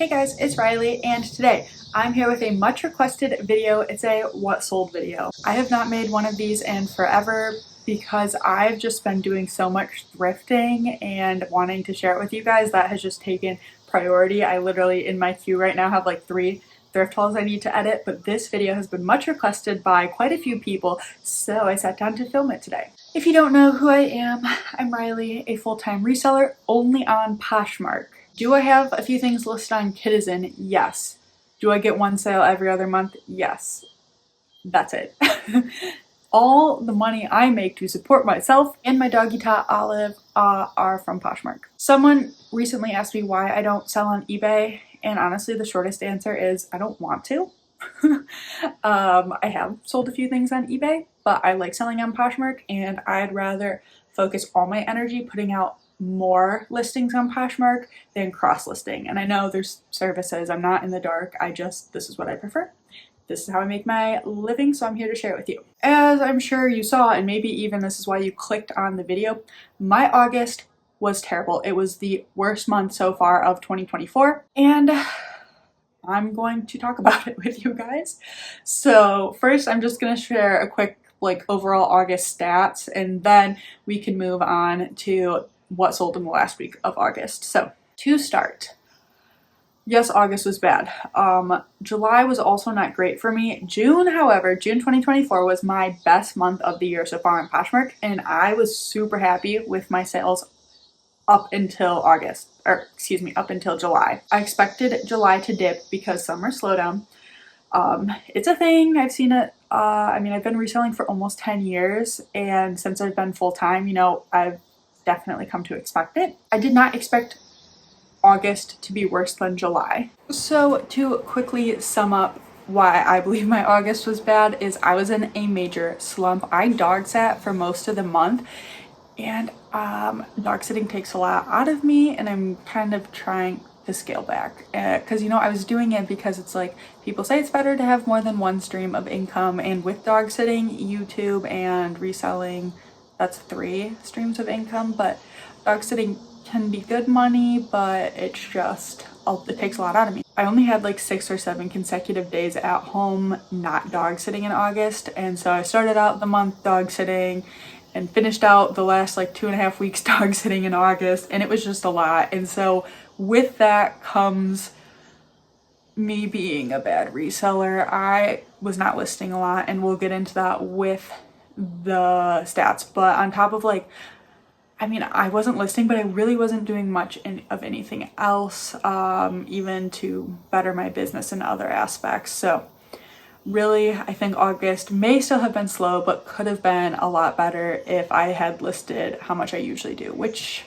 Hey guys, it's Riley, and today I'm here with a much requested video. It's a what sold video. I have not made one of these in forever because I've just been doing so much thrifting and wanting to share it with you guys. That has just taken priority. I literally in my queue right now have like 3 thrift hauls I need to edit, but this video has been much requested by quite a few people, so I sat down to film it today. If you don't know who I am, I'm Riley, a full-time reseller only on Poshmark. Do I have a few things listed on Citizen? Yes. Do I get one sale every other month? Yes. That's it. All the money I make to support myself and my doggy tot Olive are from Poshmark. Someone recently asked me why I don't sell on eBay, and honestly the shortest answer is I don't want to. I have sold a few things on eBay, but I like selling on Poshmark, and I'd rather focus all my energy putting out more listings on Poshmark than cross-listing. And I know there's services, I'm not in the dark, this is what I prefer. This is how I make my living, so I'm here to share it with you. As I'm sure you saw, and maybe even this is why you clicked on the video, my August was terrible. It was the worst month so far of 2024, and I'm going to talk about it with you guys. So first, I'm just going to share a quick overall August stats, and then we can move on to what sold in the last week of August. So to start, yes, August was bad. July was also not great for me. June, however, June 2024 was my best month of the year so far on Poshmark, and I was super happy with my sales up until up until July. I expected July to dip because summer slowdown. It's a thing. I've seen it. I've been reselling for almost 10 years, and since I've been full-time, I've definitely come to expect it. I did not expect August to be worse than July. So to quickly sum up why I believe my August was bad is I was in a major slump. I dog sat for most of the month, and dog sitting takes a lot out of me, and I'm kind of trying to scale back because I was doing it because it's like people say it's better to have more than one stream of income, and with dog sitting, YouTube, and reselling, that's 3 streams of income. But dog sitting can be good money, but it takes a lot out of me. I only had like 6 or 7 consecutive days at home not dog sitting in August, and so I started out the month dog sitting and finished out the last 2.5 weeks dog sitting in August, and it was just a lot. And so with that comes me being a bad reseller. I was not listing a lot, and we'll get into that with the stats. But on top of I wasn't listing, but I really wasn't doing much of anything else, even to better my business in other aspects. So really, I think August may still have been slow, but could have been a lot better if I had listed how much I usually do, which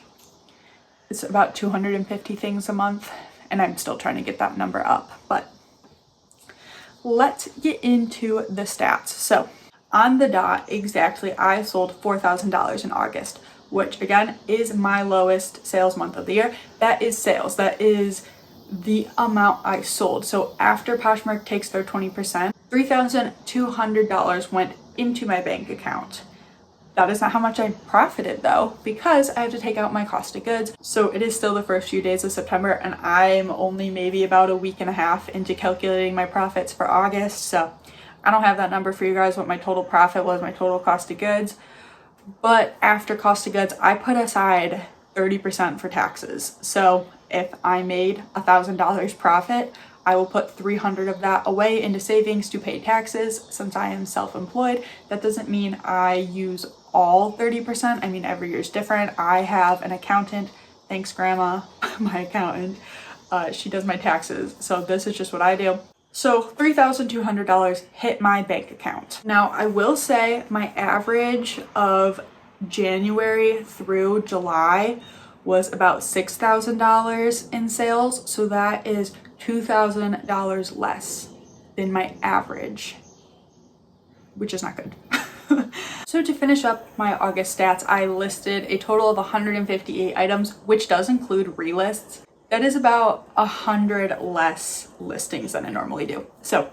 is about 250 things a month, and I'm still trying to get that number up. But let's get into the stats. So on the dot exactly, I sold $4,000 in August, which again is my lowest sales month of the year. That is sales. That is the amount I sold. So after Poshmark takes their 20%, $3,200 went into my bank account. That is not how much I profited though, because I have to take out my cost of goods. So it is still the first few days of September, and I'm only maybe about a week and a half into calculating my profits for August. So I don't have that number for you guys, what my total profit was, my total cost of goods. But after cost of goods, I put aside 30% for taxes. So if I made $1,000 profit, I will put 300 of that away into savings to pay taxes. Since I am self-employed, that doesn't mean I use all 30%. Every year is different. I have an accountant. Thanks, Grandma, my accountant. She does my taxes. So this is just what I do. So $3,200 hit my bank account. Now, I will say my average of January through July was about $6,000 in sales. So that is $2,000 less than my average, which is not good. So to finish up my August stats, I listed a total of 158 items, which does include relists. That is about 100 less listings than I normally do. So,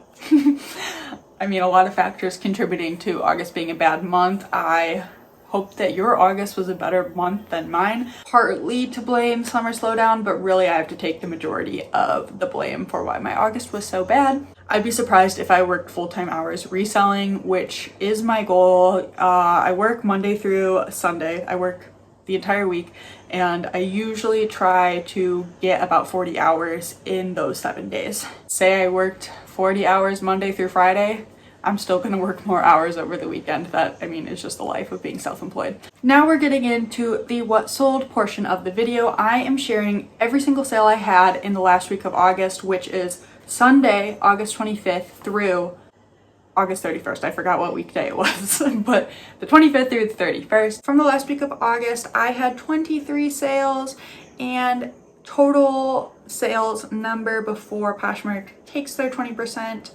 a lot of factors contributing to August being a bad month. I hope that your August was a better month than mine. Partly to blame summer slowdown, but really I have to take the majority of the blame for why my August was so bad. I'd be surprised if I worked full-time hours reselling, which is my goal. I work Monday through Sunday. I work the entire week, and I usually try to get about 40 hours in those 7 days. Say I worked 40 hours Monday through Friday, I'm still gonna work more hours over the weekend. That, I mean, is just the life of being self-employed. Now we're getting into the what sold portion of the video. I am sharing every single sale I had in the last week of August, which is Sunday, August 25th through August 31st. I forgot what weekday it was, but the 25th through the 31st. From the last week of August, I had 23 sales, and total sales number before Poshmark takes their 20%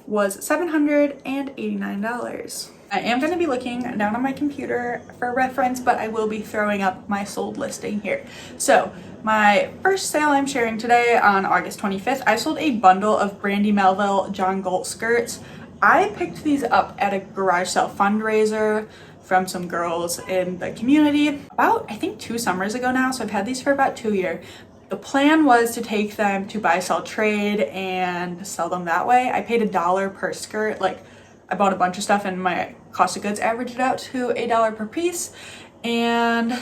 was $789. I am going to be looking down on my computer for reference, but I will be throwing up my sold listing here. So my first sale I'm sharing today on August 25th, I sold a bundle of Brandy Melville John Galt skirts. I picked these up at a garage sale fundraiser from some girls in the community about, I think, 2 summers ago now. So I've had these for about 2 years. The plan was to take them to buy, sell, trade and sell them that way. I paid $1 per skirt. Like, I bought a bunch of stuff and my cost of goods averaged out to $8 per piece. And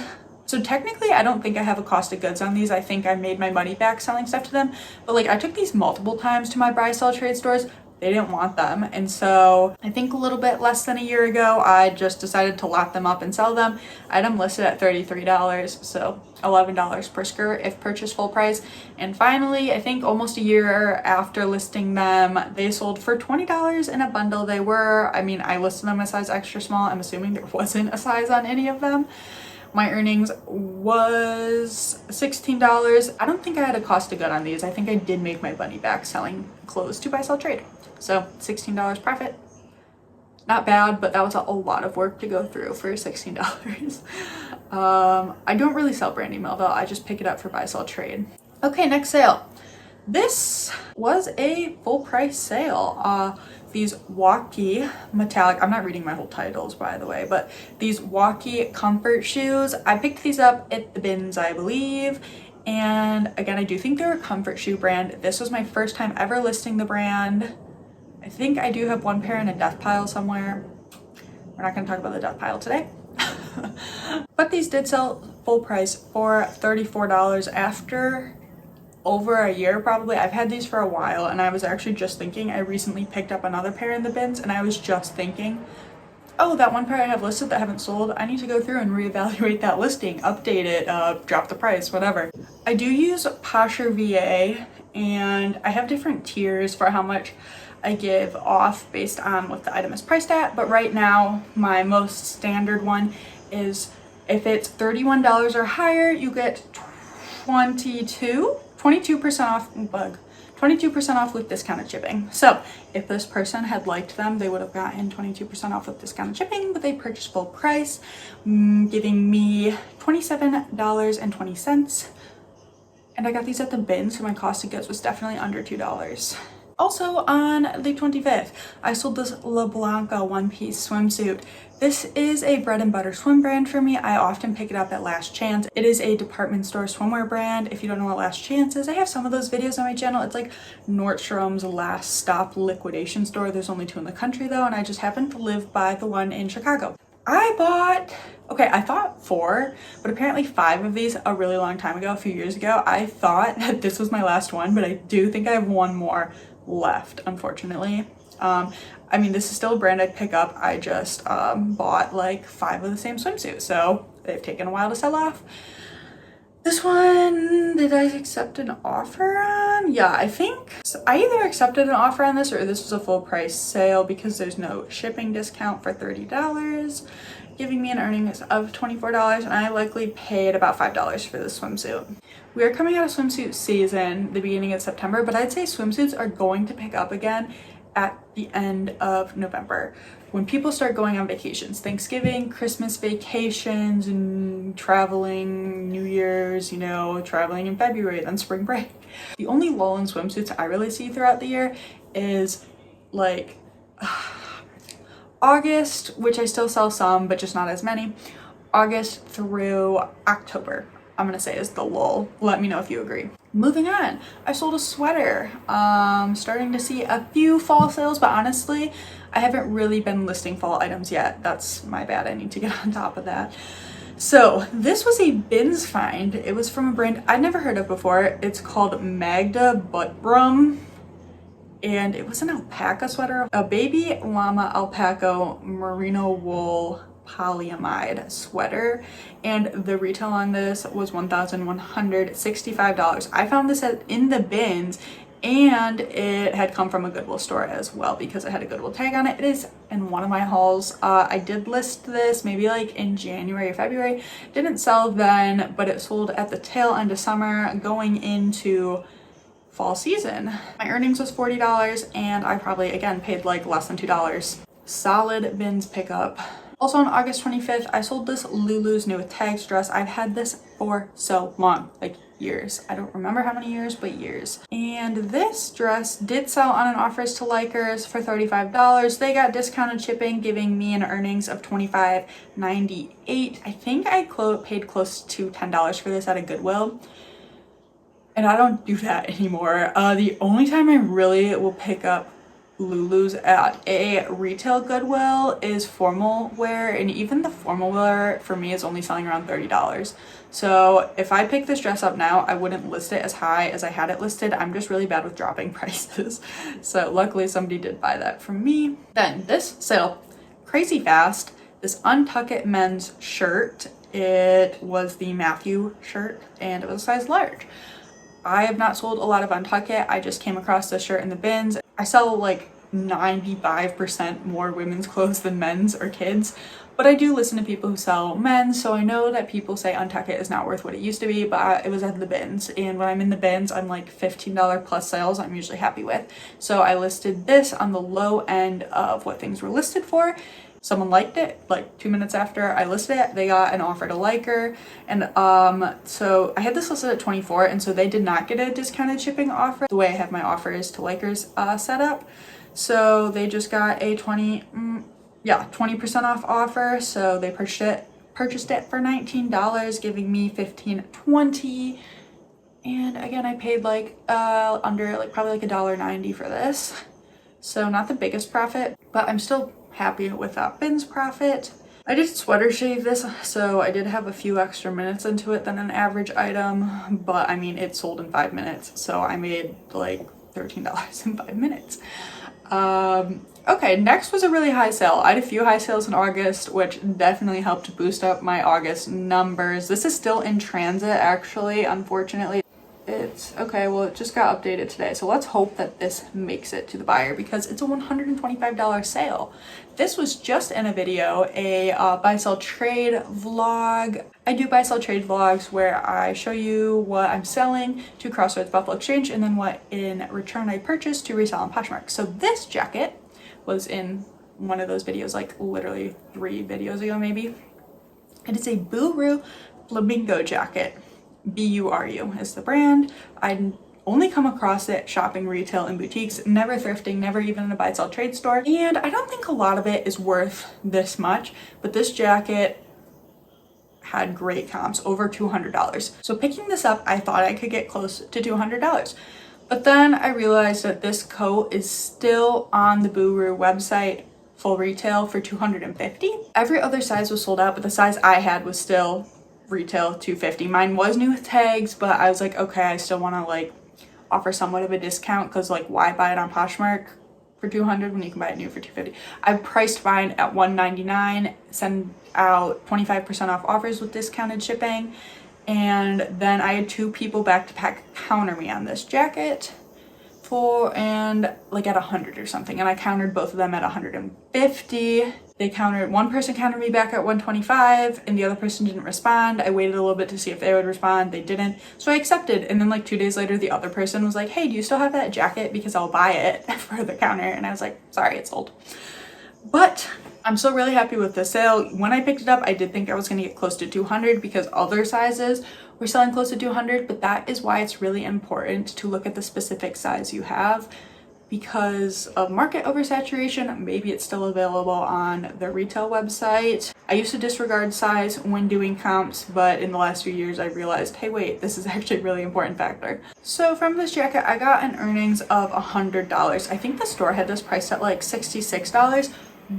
so technically I don't think I have a cost of goods on these. I think I made my money back selling stuff to them. But like, I took these multiple times to my buy, sell, trade stores. They didn't want them, and so I think a little bit less than a year ago I just decided to lock them up and sell them. I had them listed at $33, so $11 per skirt if purchased full price. And finally, I think almost a year after listing them, they sold for $20 in a bundle. They were, I mean, I listed them a size extra small. I'm assuming there wasn't a size on any of them. My earnings was $16. I don't think I had a cost of good on these. I think I did make my money back selling clothes to buy, sell, trade. So $16 profit. Not bad, but that was a lot of work to go through for $16. I don't really sell Brandy Melville. I just pick it up for buy, sell, trade. Okay, next sale. This was a full price sale. These Walkie metallic, I'm not reading my whole titles by the way, but these Walkie comfort shoes, I picked these up at the bins, I believe. And again, I do think they're a comfort shoe brand. This was my first time ever listing the brand. I think I do have one pair in a death pile somewhere. We're not going to talk about the death pile today. But these did sell full price for $34 after over a year probably. I've had these for a while, and I was actually just thinking, I recently picked up another pair in the bins, and I was just thinking, oh, that one pair I have listed that I haven't sold, I need to go through and reevaluate that listing, update it, drop the price, whatever. I do use Posher VA, and I have different tiers for how much I give off based on what the item is priced at, but right now my most standard one is if it's $31 or higher, you get 22% off, 22% off with discounted shipping. So if this person had liked them, they would have gotten 22% off with discounted shipping, but they purchased full price, giving me $27.20. And I got these at the bin, so my cost of goods was definitely under $2. Also on the 25th, I sold this La Blanca one-piece swimsuit. This is a bread and butter swim brand for me. I often pick it up at Last Chance. It is a department store swimwear brand. If you don't know what Last Chance is, I have some of those videos on my channel. It's like Nordstrom's last stop liquidation store. There's only 2 in the country though, and I just happen to live by the one in Chicago. I bought, okay, I thought 4, but apparently 5 of these a really long time ago, a few years ago. I thought that this was my last one, but I do think I have one more left, unfortunately. I mean, this is still a brand I'd pick up. I just bought like 5 of the same swimsuit, so they've taken a while to sell off. This one, did I accept an offer on? Yeah, I think so. I either accepted an offer on this or this was a full price sale because there's no shipping discount for $30, giving me an earnings of $24, and I likely paid about $5 for this swimsuit. We are coming out of swimsuit season the beginning of September, but I'd say swimsuits are going to pick up again at the end of November when people start going on vacations, Thanksgiving, Christmas vacations, and traveling, New Year's, you know, traveling in February, then spring break. The only lull in swimsuits I really see throughout the year is like August, which I still sell some, but just not as many. August through October, I'm gonna say is the lull. Let me know if you agree. Moving on, I sold a sweater. Starting to see a few fall sales, but honestly, I haven't really been listing fall items yet. That's my bad, I need to get on top of that. So this was a bins find. It was from a brand I'd never heard of before. It's called Magda Buttbrum. And it was an alpaca sweater, a baby llama alpaca merino wool polyamide sweater, and the retail on this was $1,165. I found this in the bins, and it had come from a Goodwill store as well because it had a Goodwill tag on it. It is in one of my hauls. I did list this maybe like in January or February. Didn't sell then, but it sold at the tail end of summer going into fall season. My earnings was $40, and I probably again paid like less than $2. Solid bins pickup. Also on August 25th, I sold this Lulu's new with tags dress. I've had this for so long, like years. I don't remember how many years, but years. And this dress did sell on an offers to likers for $35. They got discounted shipping, giving me an earnings of $25.98. I think I paid close to $10 for this at a Goodwill. And I don't do that anymore. The only time I really will pick up Lulu's at a retail Goodwill is formal wear, and even the formal wear for me is only selling around $30. So if I pick this dress up now, I wouldn't list it as high as I had it listed. I'm just really bad with dropping prices. So luckily somebody did buy that from me. Then this sale, crazy fast, this Untuck It men's shirt. It was the Matthew shirt, and it was a size large. I have not sold a lot of Untuck It. I just came across this shirt in the bins. I sell like 95% more women's clothes than men's or kids, but I do listen to people who sell men's, so I know that people say Untuck It is not worth what it used to be, but it was at the bins, and when I'm in the bins, I'm like $15 plus sales I'm usually happy with. So I listed this on the low end of what things were listed for. Someone liked it like 2 minutes after I listed it. They got an offer to liker, and so I had this listed at 24, and so they did not get a discounted shipping offer the way I have my offers to likers set up. So they just got a 20% off offer. So they purchased it for $19, giving me $15.20. And again, I paid like under like probably like $1.90 for this. So not the biggest profit, but I'm still happy with that bins profit. I did sweater shave this, so I did have a few extra minutes into it than an average item, but I mean it sold in 5 minutes, so I made like $13 in 5 minutes. Okay, next was a really high sale. I had a few high sales in August, which definitely helped boost up my August numbers. This is still in transit actually, unfortunately. It's okay, well it just got updated today, so let's hope that this makes it to the buyer because it's a $125 sale. This was just in a video, a buy sell trade vlog. I do buy sell trade vlogs where I show you what I'm selling to Crossroads Buffalo Exchange and then what in return I purchase to resell on Poshmark. So this jacket was in one of those videos, like literally 3 videos ago maybe. It is a Buru Flamingo jacket. Buru is the brand. I only come across it shopping retail in boutiques, never thrifting, never even in a buy sell trade store, and I don't think a lot of it is worth this much, but this jacket had great comps, over $200. So picking this up, I thought I could get close to $200, but then I realized that this coat is still on the Buru website full retail for $250. Every other size was sold out, but the size I had was still retail $250. Mine was new with tags, but I was like, okay, I still want to like offer somewhat of a discount because like why buy it on Poshmark for $200 when you can buy it new for $250? I priced mine at $199, send out 25% off offers with discounted shipping, and then I had 2 people back to back counter me on this jacket and like at 100 or something, and I countered both of them at 150. One person countered me back at 125 and the other person didn't respond. I waited a little bit to see if they would respond. They didn't, so I accepted, and then like 2 days later the other person was like, hey, do you still have that jacket because I'll buy it for the counter, and I was like, sorry, it's sold. But I'm still really happy with the sale. When I picked it up, I did think I was going to get close to 200 because other sizes were selling close to 200, but that is why it's really important to look at the specific size you have. Because of market oversaturation, maybe it's still available on the retail website. I used to disregard size when doing comps, but in the last few years I realized, hey wait, this is actually a really important factor. So from this jacket, I got an earnings of $100. I think the store had this priced at like $66,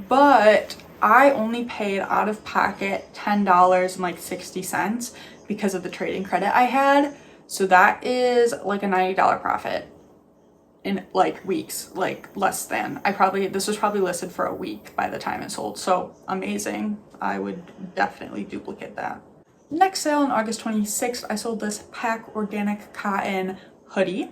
but I only paid out of pocket $10.60 because of the trading credit I had. So that is like a $90 profit in like weeks, like less than. This was probably listed for a week by the time it sold. So amazing. I would definitely duplicate that. Next sale on August 26th, I sold this Pack Organic Cotton hoodie.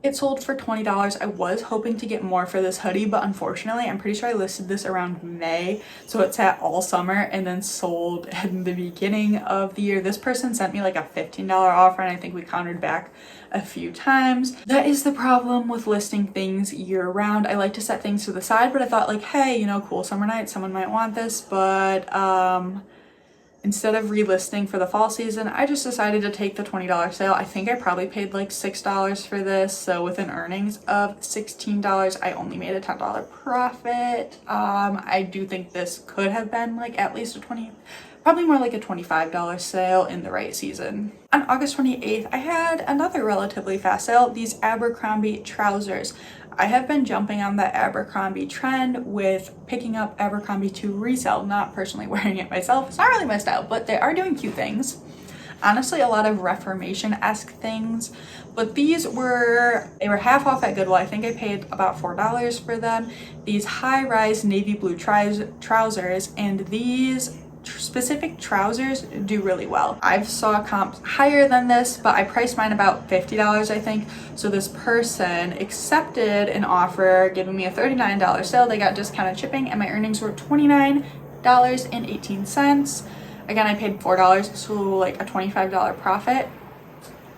It sold for $20. I was hoping to get more for this hoodie, but unfortunately, I'm pretty sure I listed this around May. So it sat all summer and then sold in the beginning of the year. This person sent me like a $15 offer and I think we countered back a few times. That is the problem with listing things year round. I like to set things to the side, but I thought like, hey, you know, cool summer night, someone might want this, but instead of relisting for the fall season, I just decided to take the $20 sale. I think I probably paid like $6 for this. So with an earnings of $16, I only made a $10 profit. I do think this could have been like at least probably more like a $25 sale in the right season. On August 28th, I had another relatively fast sale, these Abercrombie trousers. I have been jumping on the Abercrombie trend with picking up Abercrombie to resell, not personally wearing it myself. It's not really my style, but they are doing cute things. Honestly, a lot of Reformation-esque things, but they were half off at Goodwill. I think I paid about $4 for them. These high-rise navy blue trousers, and these specific trousers do really well. I've saw comps higher than this, but I priced mine about $50, I think. So this person accepted an offer, giving me a $39 sale. They got discounted shipping and my earnings were $29.18. Again, I paid $4, so like a $25 profit.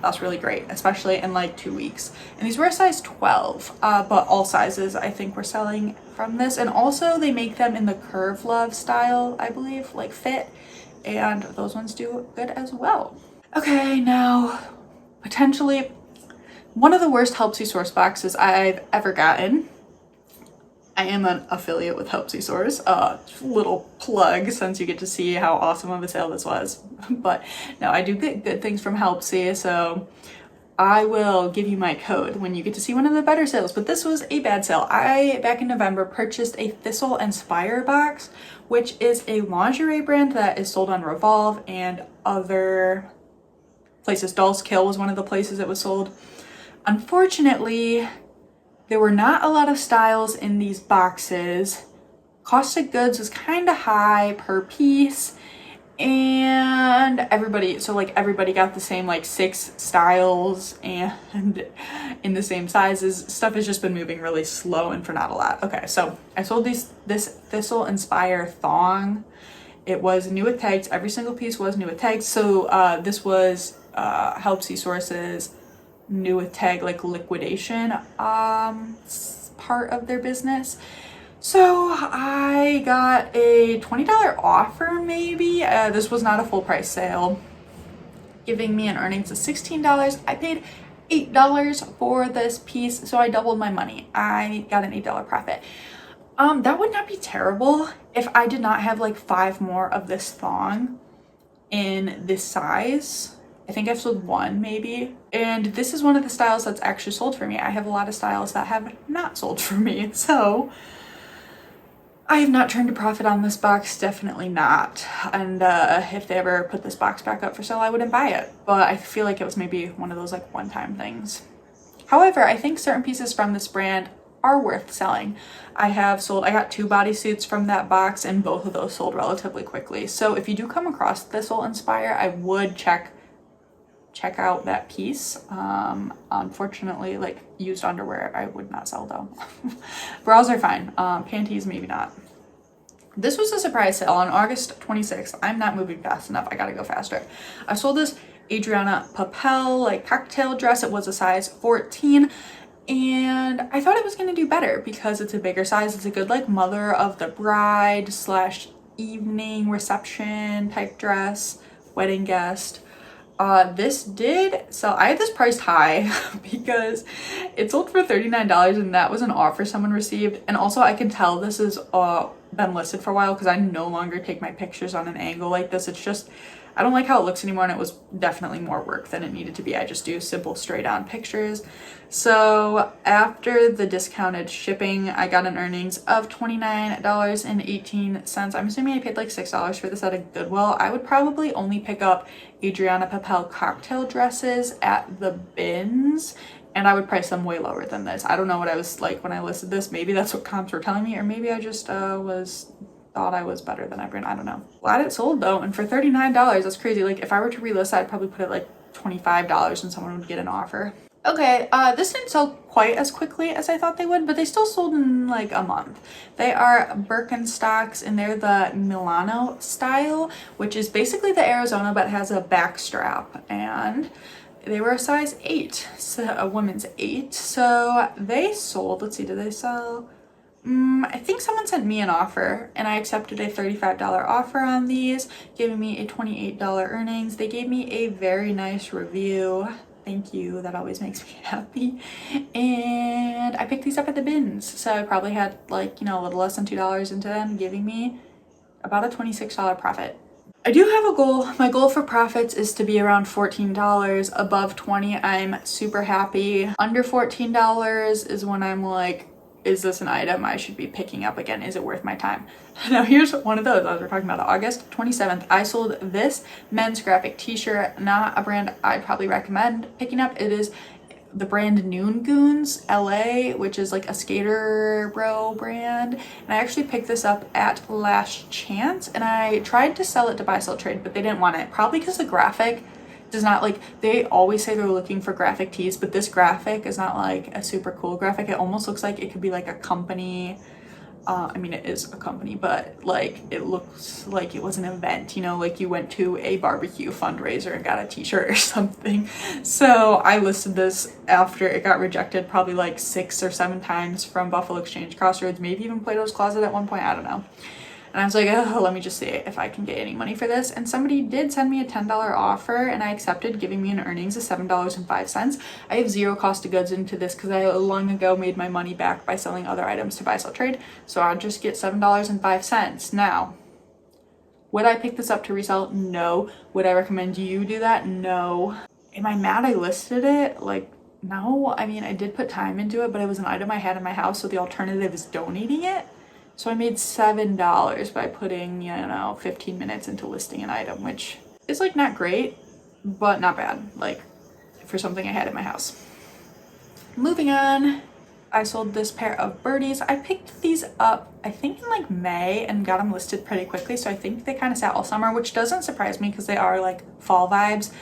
That's really great, especially in like 2 weeks. And these were a size 12, but all sizes I think were selling from this. And also they make them in the Curve Love style, I believe, like fit. And those ones do good as well. Okay, now potentially one of the worst Helpsy Source boxes I've ever gotten. I am an affiliate with Helpsy Source. Little plug since you get to see how awesome of a sale this was. But no, I do get good things from Helpsy, so I will give you my code when you get to see one of the better sales. But this was a bad sale. I, back in November, purchased a Thistle Inspire box, which is a lingerie brand that is sold on Revolve and other places. Dolls Kill was one of the places it was sold. Unfortunately, there were not a lot of styles in these boxes. Cost of goods was kind of high per piece, and everybody got the same like 6 styles and in the same sizes. Stuff has just been moving really slow and for not a lot. Okay, so I sold this Thistle Inspire thong. It was new with tags. Every single piece was new with tags. So this was Helpsy Source's new with tag like liquidation part of their business. So I got a $20 offer maybe. This was not a full price sale, giving me an earnings of $16. I paid $8 for this piece, so I doubled my money. I got an $8 profit. That would not be terrible if I did not have like 5 more of this thong in this size. I think I've sold 1 maybe. And this is one of the styles that's actually sold for me. I have a lot of styles that have not sold for me. So I have not turned a profit on this box, definitely not. And if they ever put this box back up for sale, I wouldn't buy it. But I feel like it was maybe one of those like one-time things. However, I think certain pieces from this brand are worth selling. I got 2 bodysuits from that box and both of those sold relatively quickly. So if you do come across Thistle Inspire, I would check out that piece. Unfortunately, like used underwear I would not sell though. Bras are fine, panties maybe not. This was a surprise sale on August 26th. I'm not moving fast enough, I gotta go faster. I sold this Adriana Papel like cocktail dress. It was a size 14 and I thought it was gonna do better because it's a bigger size. It's a good like mother of the bride / evening reception type dress, wedding guest. This did sell. I had this priced high because it sold for $39 and that was an offer someone received. And also I can tell this is been listed for a while because I no longer take my pictures on an angle like this. It's just, I don't like how it looks anymore, and it was definitely more work than it needed to be. I just do simple straight on pictures. So after the discounted shipping, I got an earnings of $29.18. I'm assuming I paid like $6 for this at a Goodwill. I would probably only pick up Adriana Papel cocktail dresses at the bins, and I would price them way lower than this. I don't know what I was like when I listed this. Maybe that's what comps were telling me, or maybe I just thought I was better than everyone. I don't know. Glad it sold though, and for $39, that's crazy. Like if I were to relist, I'd probably put it like $25 and someone would get an offer. Okay, this didn't sell quite as quickly as I thought they would, but they still sold in like a month. They are Birkenstocks, and they're the Milano style, which is basically the Arizona but has a back strap, and they were a size 8, so a woman's 8. So they sold, let's see, did they sell? I think someone sent me an offer, and I accepted a $35 offer on these, giving me a $28 earnings. They gave me a very nice review. Thank you, that always makes me happy. And I picked these up at the bins, so I probably had like, you know, a little less than $2 into them, giving me about a $26 profit. I do have a goal. My goal for profits is to be around $14. Above 20, I'm super happy. Under $14 is when I'm like, is this an item I should be picking up again? Is it worth my time? Now here's one of those. As we're talking about August 27th, I sold this men's graphic t-shirt, not a brand I'd probably recommend picking up. It is the brand Noon Goons LA, which is like a skater bro brand. And I actually picked this up at Last Chance, and I tried to sell it to buy sell trade, but they didn't want it, probably because the graphic does not, like, they always say they're looking for graphic tees, but this graphic is not like a super cool graphic. It almost looks like it could be like a company. I mean, it is a company, but like it looks like it was an event, you know, like you went to a barbecue fundraiser and got a t-shirt or something. So I listed this after it got rejected probably like 6 or 7 times from Buffalo Exchange, Crossroads, maybe even Plato's Closet at one point, I don't know. And I was like, oh, let me just see if I can get any money for this. And somebody did send me a $10 offer, and I accepted, giving me an earnings of $7.05. I have zero cost of goods into this because I long ago made my money back by selling other items to buy sell trade. So I'll just get $7.05. Now, would I pick this up to resell? No. Would I recommend you do that? No. Am I mad I listed it? Like, no. I mean, I did put time into it, but it was an item I had in my house, so the alternative is donating it. So I made $7 by putting, you know, 15 minutes into listing an item, which is like not great, but not bad, like for something I had in my house. Moving on, I sold this pair of birdies. I picked these up, I think in like May, and got them listed pretty quickly. So I think they kind of sat all summer, which doesn't surprise me because they are like fall vibes.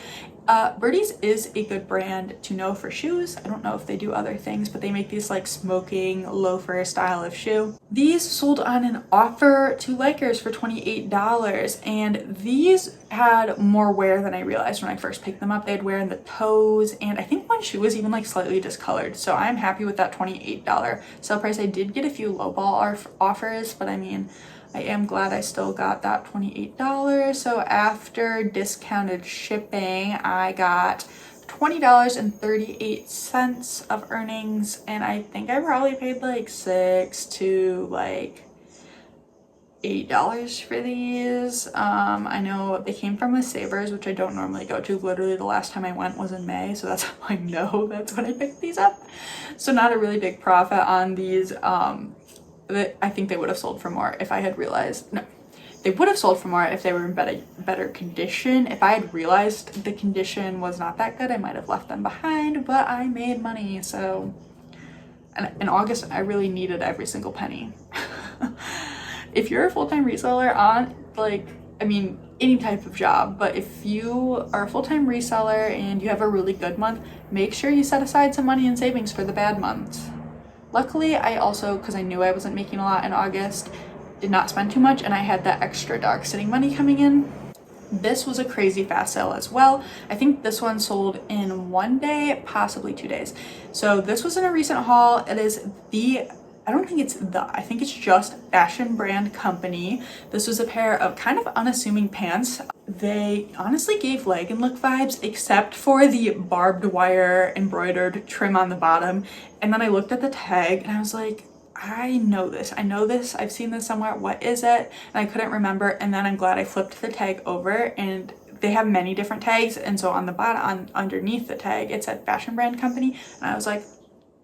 Birdies is a good brand to know for shoes. I don't know if they do other things, but they make these like smoking loafer style of shoe. These sold on an offer to Likers for $28, and these had more wear than I realized when I first picked them up. They had wear in the toes, and I think one shoe was even like slightly discolored. So I'm happy with that $28 sale price. I did get a few lowball offers, but I mean, I am glad I still got that $28. So after discounted shipping, I got $20.38 of earnings, and I think I probably paid like $6 to like $8 for these. I know they came from a Savers, which I don't normally go to. Literally the last time I went was in May, so that's how I know that's when I picked these up. So not a really big profit on these. I think they would have sold for more if I had realized. No, they would have sold for more if they were in better condition. If I had realized the condition was not that good, I might have left them behind, but I made money. So, and in August, I really needed every single penny. If you're a full-time reseller on, like, I mean, any type of job, but if you are a full-time reseller and you have a really good month, make sure you set aside some money in savings for the bad months. Luckily, I also, because I knew I wasn't making a lot in August, did not spend too much, and I had that extra dog sitting money coming in. This was a crazy fast sale as well. I think this one sold in 1 day, possibly 2 days. So this was in a recent haul. It is I think it's just Fashion Brand Company. This was a pair of kind of unassuming pants. They honestly gave leg and look vibes, except for the barbed wire embroidered trim on the bottom. And then I looked at the tag and I was like, I know this, I've seen this somewhere, what is it? And I couldn't remember, and then I'm glad I flipped the tag over, and they have many different tags, and so on the bottom, underneath the tag, it said fashion brand company, and I was like,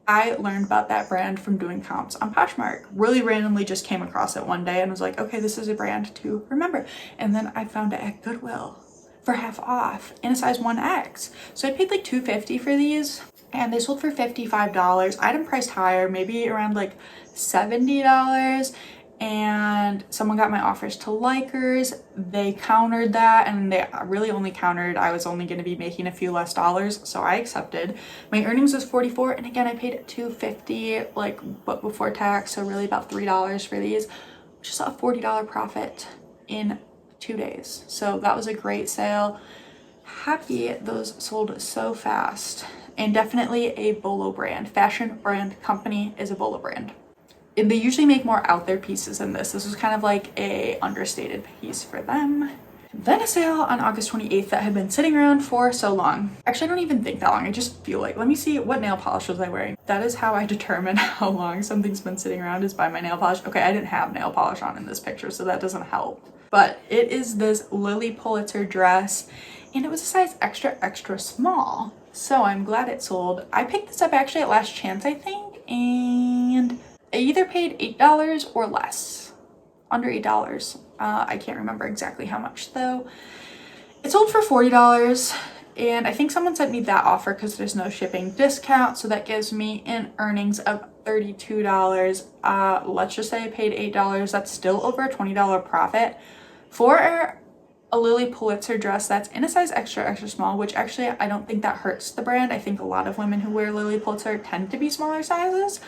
I learned about that brand from doing comps on Poshmark. Really randomly just came across it one day and was like, okay, this is a brand to remember. And then I found it at Goodwill for half off in a size 1X. So I paid like $2.50 for these, and they sold for $55. I had them priced higher, maybe around like $70. And someone got my offers to likers. They countered that, and they really only countered I was only going to be making a few less dollars, so I accepted. My earnings was $44, and again I paid $2.50 like but before tax, so really about $3 for these, which is a $40 profit in 2 days. So that was a great sale. Happy those sold so fast. And definitely a Bolo brand. Fashion brand company is a Bolo brand. And they usually make more out there pieces than this. This was kind of like a understated piece for them. Then a sale on August 28th that had been sitting around for so long. Actually, I don't even think that long. I just feel like, let me see, what nail polish was I wearing? That is how I determine how long something's been sitting around, is by my nail polish. Okay, I didn't have nail polish on in this picture, so that doesn't help. But it is this Lily Pulitzer dress, and it was a size extra, extra small. So I'm glad it sold. I picked this up actually at Last Chance, I think, and I either paid $8 or less, under $8. I can't remember exactly how much though. It sold for $40, and I think someone sent me that offer because there's no shipping discount, so that gives me an earnings of $32. Let's just say I paid $8. That's still over a $20 profit for a Lily Pulitzer dress that's in a size extra, extra small, which actually I don't think that hurts the brand. I think a lot of women who wear Lily Pulitzer tend to be smaller sizes,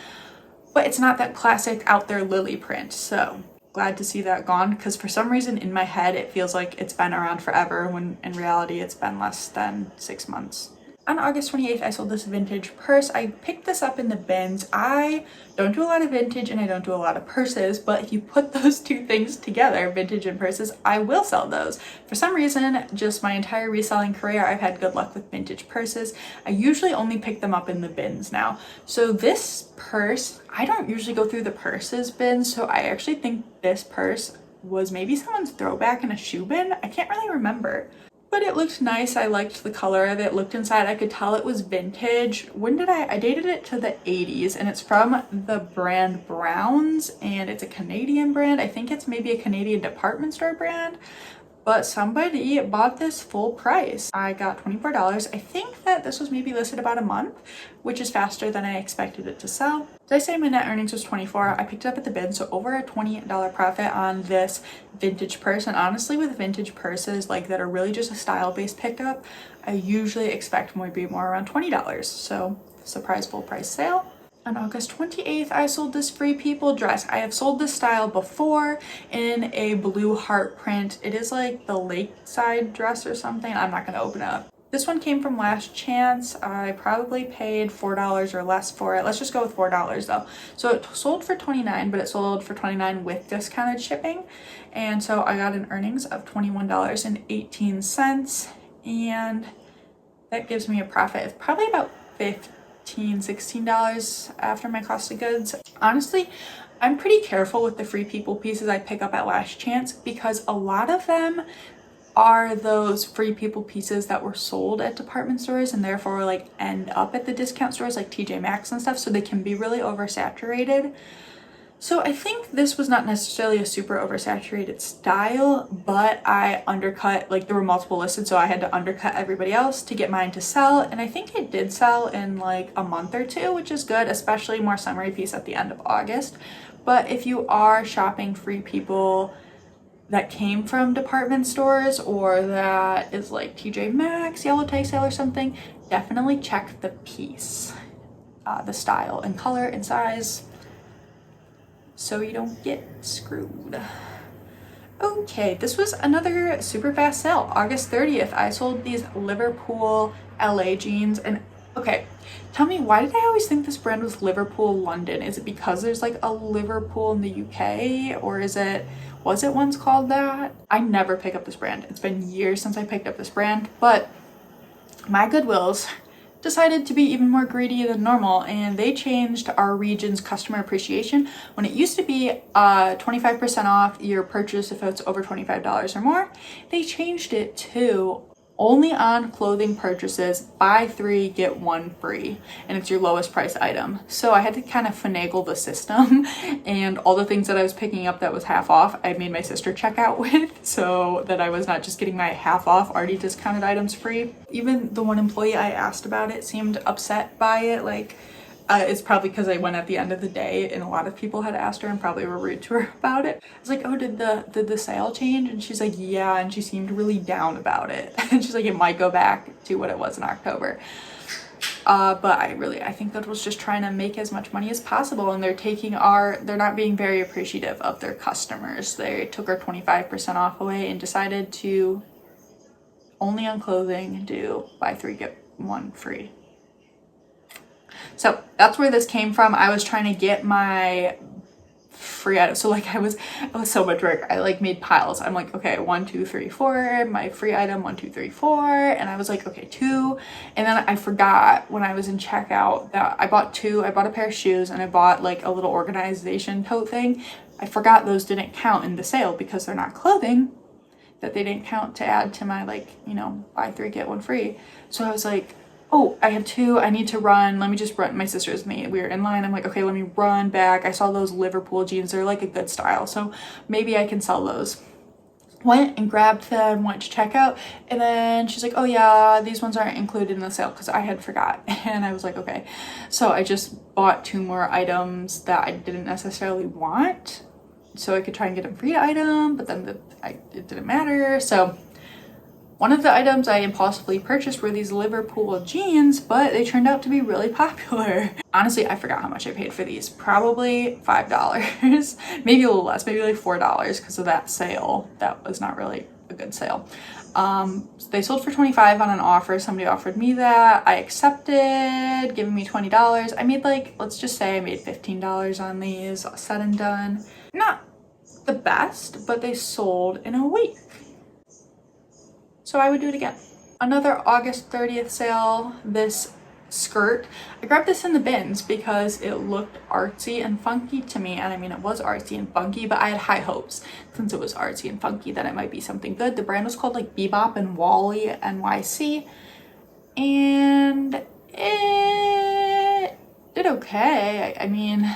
but it's not that classic out there Lily print. So glad to see that gone, because for some reason in my head it feels like it's been around forever, when in reality it's been less than 6 months. On August 28th, I sold this vintage purse. I picked this up in the bins. I don't do a lot of vintage and I don't do a lot of purses, but if you put those two things together, vintage and purses, I will sell those. For some reason, just my entire reselling career, I've had good luck with vintage purses. I usually only pick them up in the bins now. So this purse, I don't usually go through the purses bin, so I actually think this purse was maybe someone's throwback in a shoe bin. I can't really remember. But it looked nice. I liked the color of it. Looked inside, I could tell it was vintage. When did I dated it to the 80s, and it's from the brand Browns, and it's a Canadian brand. I think it's maybe a Canadian department store brand, but somebody bought this full price. I got $24. I think that this was maybe listed about a month, which is faster than I expected it to sell. Did I say my net earnings was $24? I picked it up at the bin, so over a $20 profit on this vintage purse. And honestly, with vintage purses like that are really just a style-based pickup, I usually expect maybe more around $20. So surprise full price sale. On August 28th, I sold this Free People dress. I have sold this style before in a blue heart print. It is like the lakeside dress or something. I'm not going to open it up. This one came from Last Chance. I probably paid $4 or less for it. Let's just go with $4 though. So it sold for $29, but it sold for $29 with discounted shipping. And so I got an earnings of $21.18, and that gives me a profit of probably about $16 after my cost of goods. Honestly, I'm pretty careful with the Free People pieces I pick up at Last Chance, because a lot of them are those Free People pieces that were sold at department stores and therefore like end up at the discount stores like TJ Maxx and stuff, so they can be really oversaturated. So I think this was not necessarily a super oversaturated style, but I undercut, like there were multiple listed, so I had to undercut everybody else to get mine to sell. And I think it did sell in like a month or two, which is good, especially more summery piece at the end of August. But if you are shopping Free People that came from department stores, or that is like TJ Maxx, Yellow Tag Sale or something, definitely check the piece, the style and color and size, so you don't get screwed. Okay, this was another super fast sale. August 30th, I sold these Liverpool LA jeans. And okay, tell me, why did I always think this brand was Liverpool London? Is it because there's like a Liverpool in the UK, or was it once called that? I never pick up this brand. It's been years since I picked up this brand, but my Goodwills decided to be even more greedy than normal, and they changed our region's customer appreciation. When it used to be 25% off your purchase if it's over $25 or more, they changed it to only on clothing purchases, buy 3 get 1 free, and it's your lowest price item. So I had to kind of finagle the system, and all the things that I was picking up that was half off, I made my sister check out with, so that I was not just getting my half off already discounted items free. Even the one employee I asked about it seemed upset by it, like it's probably because I went at the end of the day and a lot of people had asked her and probably were rude to her about it. I was like, oh, did the sale change? And she's like, yeah, and she seemed really down about it. And she's like, it might go back to what it was in October. But I think that was just trying to make as much money as possible, and they're not being very appreciative of their customers. They took our 25% off away and decided to only on clothing do buy 3 get 1 free. So that's where this came from. I was trying to get my free items. So like I was so much work. I like made piles. I'm like, okay, 1, 2, 3, 4, my free item, 1, 2, 3, 4. And I was like, okay, 2. And then I forgot when I was in checkout that I bought 2. I bought a pair of shoes and I bought like a little organization tote thing. I forgot those didn't count in the sale because they're not clothing, that they didn't count to add to my like, you know, buy 3 get 1 free. So I was like, oh, I have 2, I need to run, let me just run. My sister's me, we were in line, I'm like, okay, let me run back. I saw those Liverpool jeans, they're like a good style, so maybe I can sell those. Went and grabbed them, went to checkout, and then she's like, oh yeah, these ones aren't included in the sale, because I had forgot. And I was like, okay. So I just bought 2 more items that I didn't necessarily want, so I could try and get a free item, but then it didn't matter. So one of the items I impulsively purchased were these Liverpool jeans, but they turned out to be really popular. Honestly, I forgot how much I paid for these. Probably $5, maybe a little less, maybe like $4 because of that sale. That was not really a good sale. They sold for $25 on an offer. Somebody offered me that. I accepted, giving me $20. I made like, let's just say I made $15 on these, said and done. Not the best, but they sold in a week. So I would do it again. Another August 30th sale, this skirt. I grabbed this in the bins because it looked artsy and funky to me. And I mean, it was artsy and funky, but I had high hopes since it was artsy and funky that it might be something good. The brand was called like Bebop and Wally NYC. And it did okay. I mean,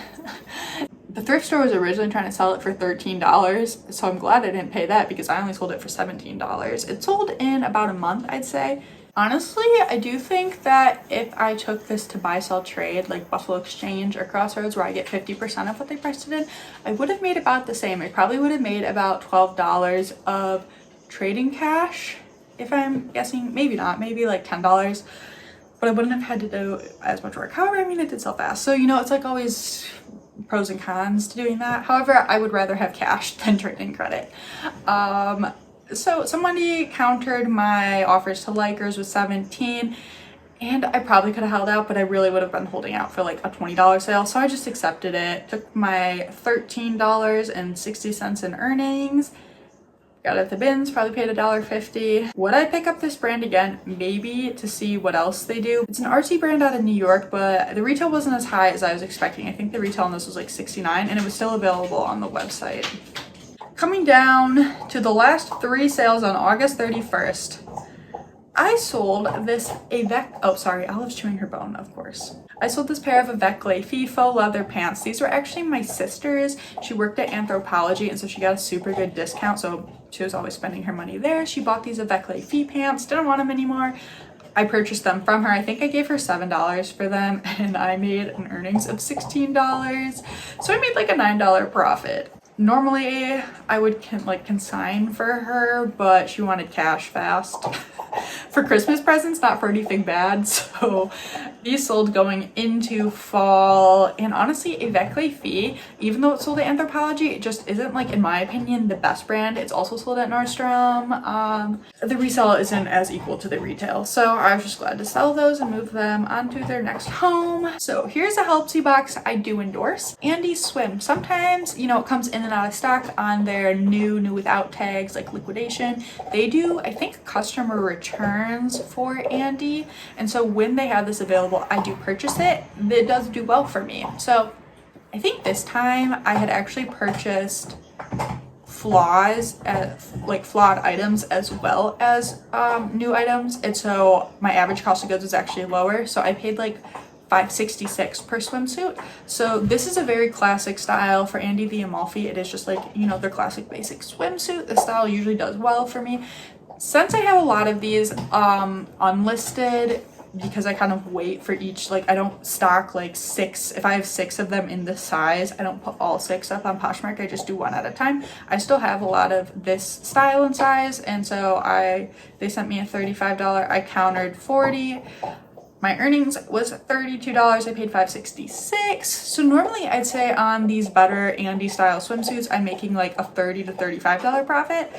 the thrift store was originally trying to sell it for $13, so I'm glad I didn't pay that because I only sold it for $17. It sold in about a month, I'd say. Honestly, I do think that if I took this to buy, sell, trade, like Buffalo Exchange or Crossroads, where I get 50% of what they priced it in, I would have made about the same. I probably would have made about $12 of trading cash, if I'm guessing. Maybe not, maybe like $10. But I wouldn't have had to do as much work. However, I mean, it did sell fast. So, you know, it's like always pros and cons to doing that. However, I would rather have cash than trading credit. So somebody countered my offers to Likers with 17, and I probably could have held out, but I really would have been holding out for like a $20 sale. So I just accepted it, took my $13.60 in earnings, got it at the bins, probably paid $1.50. Would I pick up this brand again? Maybe, to see what else they do. It's an artsy brand out of New York, but the retail wasn't as high as I was expecting. I think the retail on this was like $69, and it was still available on the website. Coming down to the last 3 sales on August 31st, I sold this Olive's chewing her bone, of course. I sold this pair of Avec Les Filles faux leather pants. These were actually my sister's. She worked at Anthropologie, and so she got a super good discount, so she was always spending her money there. She bought these Avec Les Filles pants, didn't want them anymore. I purchased them from her. I think I gave her $7 for them, and I made an earnings of $16. So I made like a $9 profit. Normally I would consign for her, but she wanted cash fast for Christmas presents, not for anything bad. So these sold going into fall, and honestly, Avec Les Filles, even though it sold at Anthropologie, it just isn't, like, in my opinion, the best brand. It's also sold at Nordstrom. The resale isn't as equal to the retail, so I was just glad to sell those and move them onto their next home. So here's a Helpsy box I do endorse. Andy Swim. Sometimes, you know, it comes in and out of stock on their new without tags, like liquidation. They do, I think, customer returns for Andy, and so when they have this available, I do purchase it. It does do well for me. So I think this time I had actually purchased flaws, like flawed items, as well as new items, and so my average cost of goods was actually lower. So I paid like $5.66 per swimsuit. So this is a very classic style for Andy the Amalfi. It is just like, you know, their classic basic swimsuit. The style usually does well for me. Since I have a lot of these unlisted, because I kind of wait for each, like I don't stock like 6. If I have 6 of them in this size, I don't put all 6 up on Poshmark. I just do one at a time. I still have a lot of this style and size, and so they sent me a $35. I countered 40. My earnings was $32. I paid $5.66. So normally I'd say on these better Andy style swimsuits, I'm making like a $30 to $35 profit.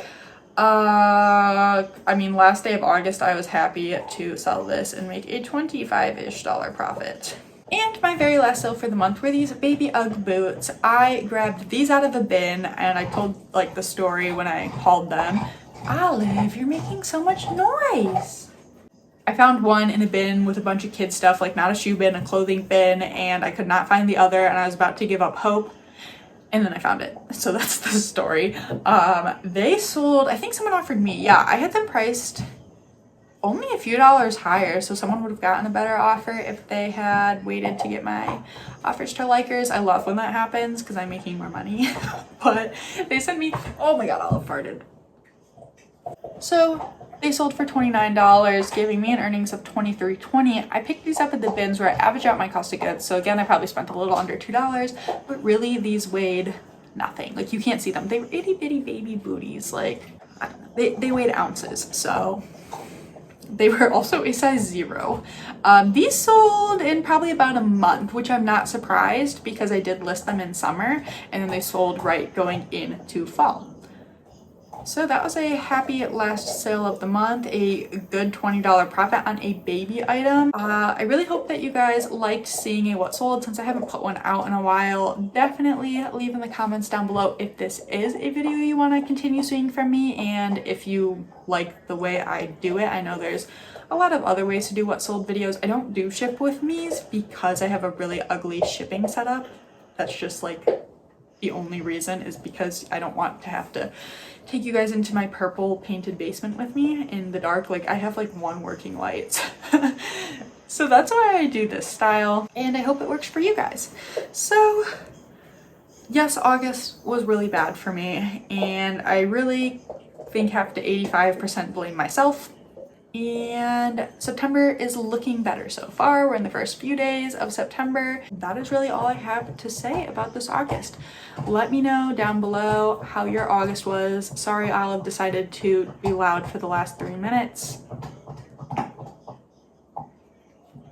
I mean, last day of August, I was happy to sell this and make a $25-ish profit. And my very last sale for the month were these baby Ugg boots. I grabbed these out of a bin, and I told like the story when I hauled them. Olive, you're making so much noise. I found one in a bin with a bunch of kid stuff, like not a shoe bin, a clothing bin, and I could not find the other, and I was about to give up hope. And then I found it. So that's the story. They sold, I think someone offered me, yeah, I had them priced only a few dollars higher. So someone would have gotten a better offer if they had waited to get my offers to likers. I love when that happens because I'm making more money. But they sent me, oh my God, Olive farted. So they sold for $29, giving me an earnings of $23.20. I picked these up at the bins where I average out my cost of goods. So again, I probably spent a little under $2, but really these weighed nothing. Like you can't see them. They were itty bitty baby booties. Like, I don't know, they weighed ounces. So they were also a size 0. These sold in probably about a month, which I'm not surprised because I did list them in summer, and then they sold right going into fall. So that was a happy last sale of the month, a good $20 profit on a baby item. I really hope that you guys liked seeing a what sold since I haven't put one out in a while. Definitely leave in the comments down below if this is a video you want to continue seeing from me, and if you like the way I do it. I know there's a lot of other ways to do what sold videos. I don't do ship with me's because I have a really ugly shipping setup. That's just like the only reason, is because I don't want to have to take you guys into my purple painted basement with me in the dark. Like I have like one working light. So that's why I do this style, and I hope it works for you guys. So yes, August was really bad for me, and I really think have to 85% blame myself. And September is looking better so far. We're in the first few days of September. That is really all I have to say about this August. Let me know down below how your August was. Sorry, Olive decided to be loud for the last 3 minutes.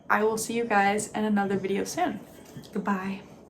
I will see you guys in another video soon. Goodbye.